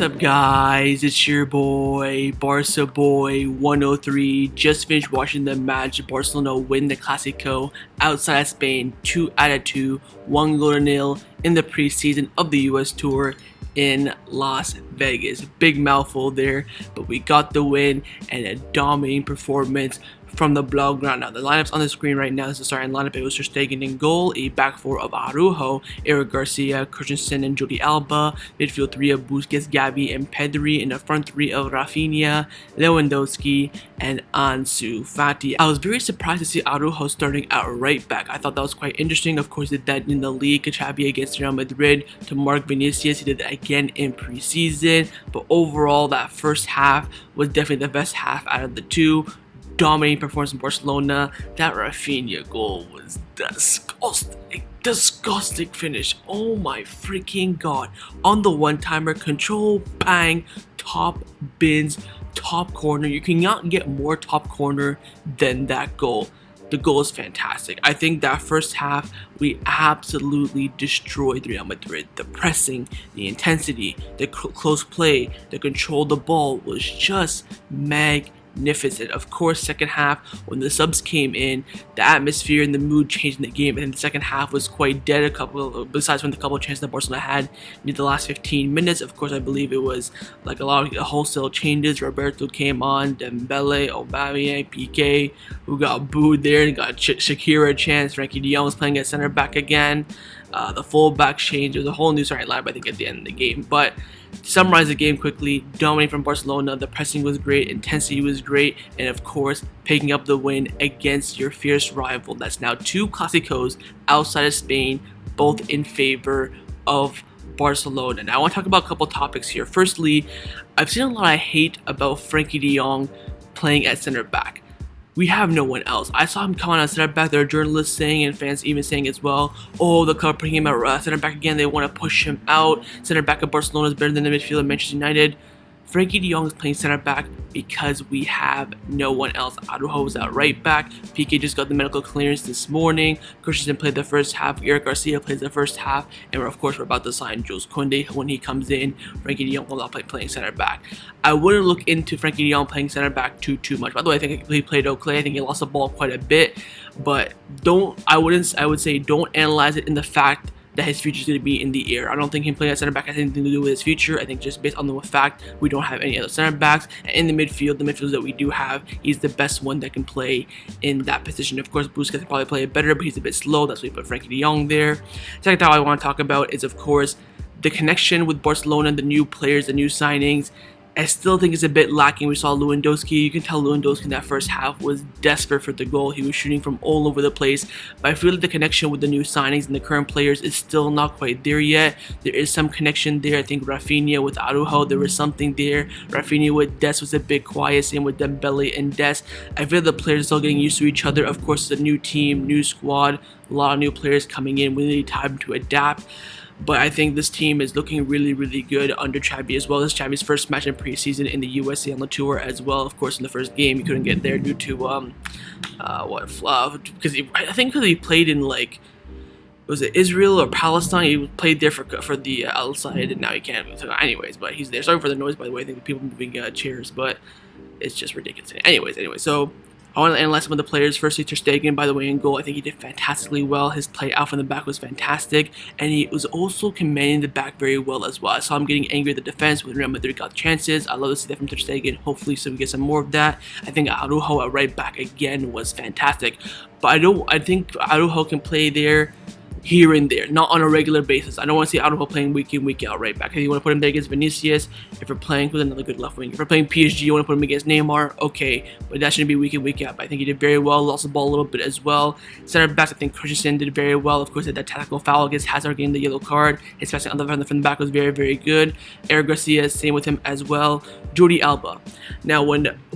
What's up, guys? It's your boy, Barca Boy 103. Just finished watching the match. Barcelona win the Clasico outside of Spain, 2-2, 1-0 in the preseason of the US Tour in Las Vegas. Big mouthful there, but we got the win and a dominating performance from the blaugrana. The lineups on the screen right now is the starting lineup. It was Ter Stegen in goal, a back four of Araujo, Eric Garcia, Christensen, and Jordi Alba, midfield three of Busquets, Xavi, and Pedri, in the front three of Raphinha, Lewandowski, and Ansu Fati. I was very surprised to see Araujo starting at right back. I thought that was quite interesting. Of course, he did that in the league, Xavi against Real Madrid to mark Vinicius. He did that again in preseason, but overall, that first half was definitely the best half out of the two. Dominating performance in Barcelona. That Raphinha goal was disgusting finish. Oh my freaking god. On the one-timer, control, bang, top bins, top corner. You cannot get more top corner than that goal. The goal is fantastic. I think that first half, we absolutely destroyed Real Madrid. The pressing, the intensity, the close play, the control of the ball was just magnificent. Of course, second half, when the subs came in, the atmosphere and the mood changed in the game, and the second half was quite dead. Besides from the couple of chances that Barcelona had in the last 15 minutes. Of course, I believe it was like a lot of wholesale changes. Roberto came on, Dembele, Aubameyang, Pique, who got booed there and got Shakira a chance. Frenkie de Jong was playing at center back again. The fullback change. There was a whole new starting lineup, I think, at the end of the game. But to summarize the game quickly, dominating from Barcelona. The pressing was great, intensity was great, and of course, picking up the win against your fierce rival. That's now two Clásicos outside of Spain, both in favor of Barcelona. Now, I want to talk about a couple topics here. Firstly, I've seen a lot of hate about Frenkie de Jong playing at center back. We have no one else. I saw him come on as center back. There are journalists saying and fans even saying as well, oh, they're putting him at center back again. They want to push him out. Center back of Barcelona is better than the midfield of Manchester United. Frenkie de Jong is playing center back because we have no one else. Araujo is at right back. Pique just got the medical clearance this morning. Christensen played the first half. Eric Garcia plays the first half. And of course, we're about to sign Kounde when he comes in. Frenkie de Jong will not play playing center back. I wouldn't look into Frenkie de Jong playing center back too much. By the way, I think he played okay. I think he lost the ball quite a bit. But I would say don't analyze it in the fact that his future is going to be in the air. I don't think him playing at center back has anything to do with his future. I think just based on the fact we don't have any other center backs, and in the midfielders that we do have, he's the best one that can play in that position. Of course, Busquets can probably play it better, but he's a bit slow. That's why we put Frenkie de Jong there. Second thing I want to talk about is, of course, the connection with Barcelona, the new players, the new signings. I still think it's a bit lacking. We saw Lewandowski. You can tell Lewandowski in that first half was desperate for the goal. He was shooting from all over the place. But I feel like the connection with the new signings and the current players is still not quite there yet. There is some connection there. I think Raphinha with Araujo, there was something there. Raphinha with Des was a bit quiet. Same with Dembele and Des. I feel the players are still getting used to each other. Of course, it's a new team, new squad, a lot of new players coming in. We need time to adapt. But I think this team is looking really, really good under Xavi as well. This is Xavi's first match in preseason in the USA on the tour as well. Of course, in the first game, he couldn't get there due to because I think he played in was it Israel or Palestine? He played there for the outside, and now he can't. So anyways, but he's there. Sorry for the noise, by the way. I think people moving chairs, but it's just ridiculous. Anyways, so I want to analyze some of the players. Firstly, Ter Stegen, by the way, in goal. I think he did fantastically well. His play out from the back was fantastic, and he was also commanding the back very well as well. I saw him getting angry at the defense when Real Madrid got chances. I love to see that from Ter Stegen. Hopefully, so we get some more of that. I think Araujo at right back again was fantastic, but I think Araujo can play there here and there, not on a regular basis. I don't want to see Araujo playing week in, week out right back. If you want to put him there against Vinicius, if we're playing with another good left wing, if we're playing PSG, you want to put him against Neymar, okay, but that shouldn't be week in, week out. But I think he did very well, lost the ball a little bit as well. Center backs, I think Christensen did very well. Of course, he had that tactical foul against Hazard getting the yellow card. His passing on the back was very, very good. Eric Garcia, same with him as well. Jordi Alba. Now,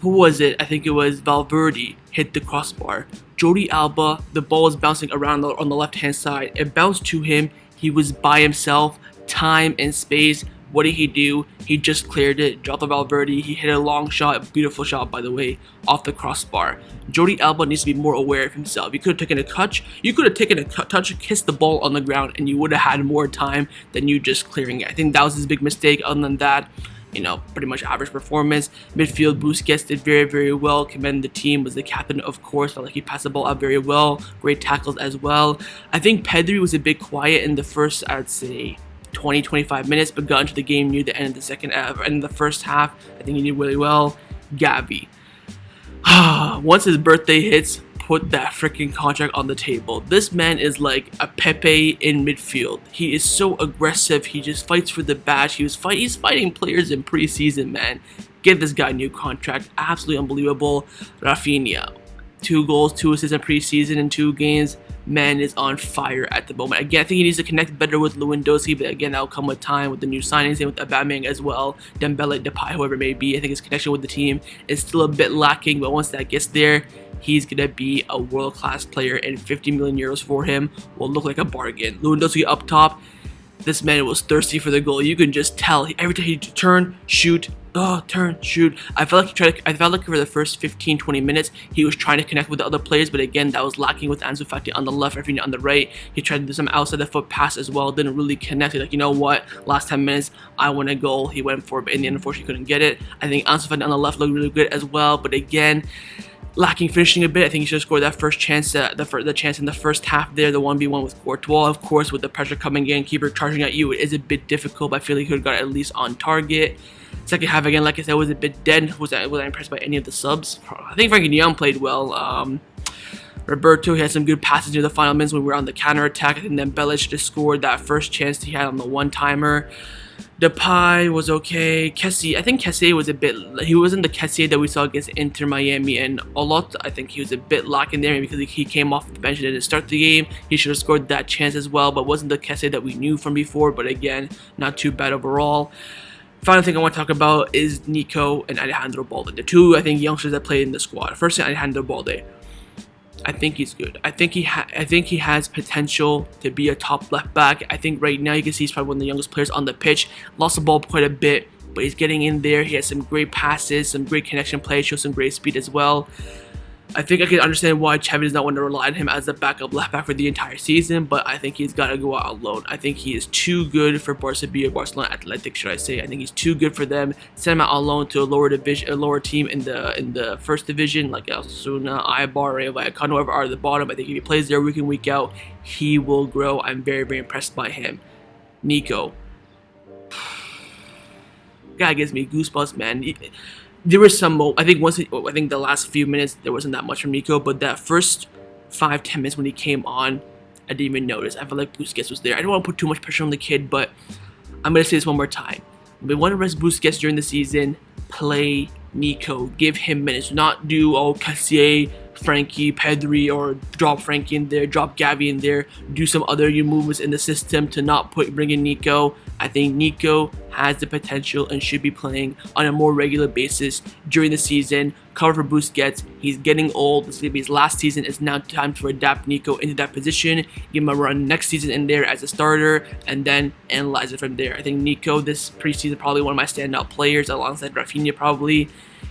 who was it? I think it was Valverde hit the crossbar. Jordi Alba, the ball was bouncing around on the left-hand side. It bounced to him. He was by himself, time and space. What did he do? He just cleared it, dropped the Valverde. He hit a long shot, a beautiful shot, by the way, off the crossbar. Jordi Alba needs to be more aware of himself. You could have taken a touch. You could have taken a touch, kissed the ball on the ground, and you would have had more time than you just clearing it. I think that was his big mistake. Other than that, pretty much average performance. Midfield, Busquets did very, very well. Commend the team, was the captain, of course. Felt like he passed the ball out very well. Great tackles as well. I think Pedri was a bit quiet in the first, I'd say, 20-25 minutes, but got into the game near the end of the first half. I think he did really well. Xavi. Once his birthday hits, put that freaking contract on the table. This man is like a Pepe in midfield. He is so aggressive. He just fights for the badge. He's fighting players in preseason, man. Get this guy a new contract. Absolutely unbelievable. Raphinha. 2 goals, 2 assists in preseason in 2 games. Man is on fire at the moment. Again, I think he needs to connect better with Lewandowski, but again, that'll come with time with the new signings and with Aubameyang as well. Dembele, Depay, whoever it may be. I think his connection with the team is still a bit lacking, but once that gets there, he's going to be a world-class player, and 50 million euros for him will look like a bargain. Lewandowski up top. This man was thirsty for the goal. You can just tell. Every time he turn, shoot, turn, shoot. I felt like for the first 15-20 minutes, he was trying to connect with the other players, but again, that was lacking with Ansu Fati on the left, Raphinha on the right. He tried to do some outside the foot pass as well. Didn't really connect. He's like, you know what? Last 10 minutes, I want a goal. He went for it, but in the end, unfortunately, couldn't get it. I think Ansu Fati on the left looked really good as well, but again, lacking finishing a bit. I think he should have scored that first chance, the chance in the first half there, the 1v1 with Courtois. Of course, with the pressure coming in, keeper charging at you, it is a bit difficult, but I feel like he could have got at least on target. Second half, again, like I said, was a bit dead. Wasn't impressed by any of the subs. I think Frenkie de Jong played well. Roberto, he had some good passes near the final minutes when we were on the counter attack, and then Dembele should have scored that first chance he had on the one-timer. Depay was okay. Kessie, I think Kessie was a bit, he wasn't the Kessie that we saw against Inter Miami, and a lot, I think he was a bit lacking there because he came off the bench and didn't start the game. He should have scored that chance as well, but wasn't the Kessie that we knew from before, but again, not too bad overall. Final thing I want to talk about is Nico and Alejandro Balde, the 2, I think, youngsters that played in the squad. First thing, Alejandro Balde. I think he's good. I think he has potential to be a top left back. I think right now you can see he's probably one of the youngest players on the pitch. Lost the ball quite a bit, but he's getting in there. He has some great passes, some great connection plays, shows some great speed as well. I think I can understand why Xavi does not want to rely on him as a backup left back for the entire season, but I think he's got to go out alone. I think he is too good for Barcelona Athletic, should I say. I think he's too good for them. Send him out on loan to a lower team in the first division, like Osasuna, Eibar, Rayo Vallecano, whoever are at the bottom. I think if he plays there week in, week out, he will grow. I'm very, very impressed by him. Nico. Guy gives me goosebumps, man. There was some, I think the last few minutes, there wasn't that much from Nico, but that first 5-10 minutes when he came on, I didn't even notice. I felt like Busquets was there. I don't want to put too much pressure on the kid, but I'm going to say this one more time. We want to rest Busquets during the season. Play Nico. Give him minutes. Not do, Kessie, Frenkie, Pedri, or drop Frenkie in there, drop Xavi in there, do some other new movements in the system to not bring in Nico. I think Nico has the potential and should be playing on a more regular basis during the season. Cover for Busquets. He's getting old. This is going to be his last season. It's now time to adapt Nico into that position. Give him a run next season in there as a starter, and then analyze it from there. I think Nico this preseason probably one of my standout players alongside Raphinha probably.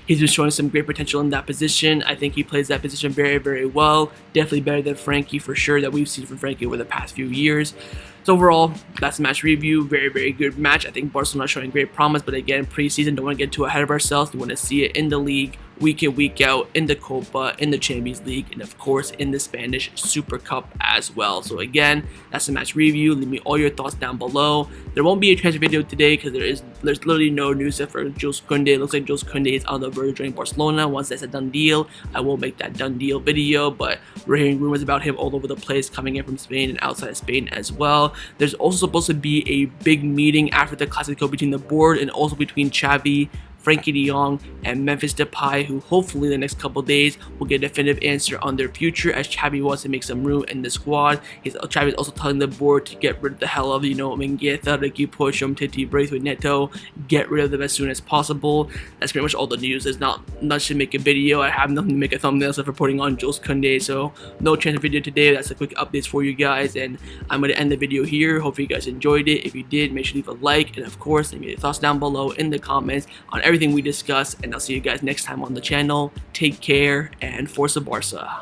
He's been showing some great potential in that position. I think he plays that position very, very well. Definitely better than Frenkie for sure that we've seen from Frenkie over the past few years. So overall, that's the match review. Very, very good match. I think Barcelona showing great promise, but again, preseason, don't want to get too ahead of ourselves. We want to see it in the league, week in, week out, in the Copa, in the Champions League, and of course in the Spanish Super Cup as well. So again, that's the match review. Leave me all your thoughts down below. There won't be a transfer video today because there's literally no news for Jules Kounde. It looks like Jules Kounde is on the verge of joining Barcelona. Once that's a done deal, I will make that done deal video, but we're hearing rumors about him all over the place, coming in from Spain and outside of Spain as well. There's also supposed to be a big meeting after the Clasico between the board and also between Xavi, Frenkie de Jong, and Memphis Depay, who hopefully in the next couple days will get a definitive answer on their future, as Xavi wants to make some room in the squad. Xavi is also telling the board to get rid of the hell of, Mingueza, Ricky Puig, Titi, Braithwaite, Neto, get rid of them as soon as possible. That's pretty much all the news. There's not much to make a video. I have nothing to make a thumbnail except for putting on Jules Kounde, so no chance of video today. That's a quick update for you guys, and I'm going to end the video here. Hopefully you guys enjoyed it. If you did, make sure to leave a like, and of course, leave me your thoughts down below in the comments on everything we discuss, and I'll see you guys next time on the channel. Take care, and Forza Barca.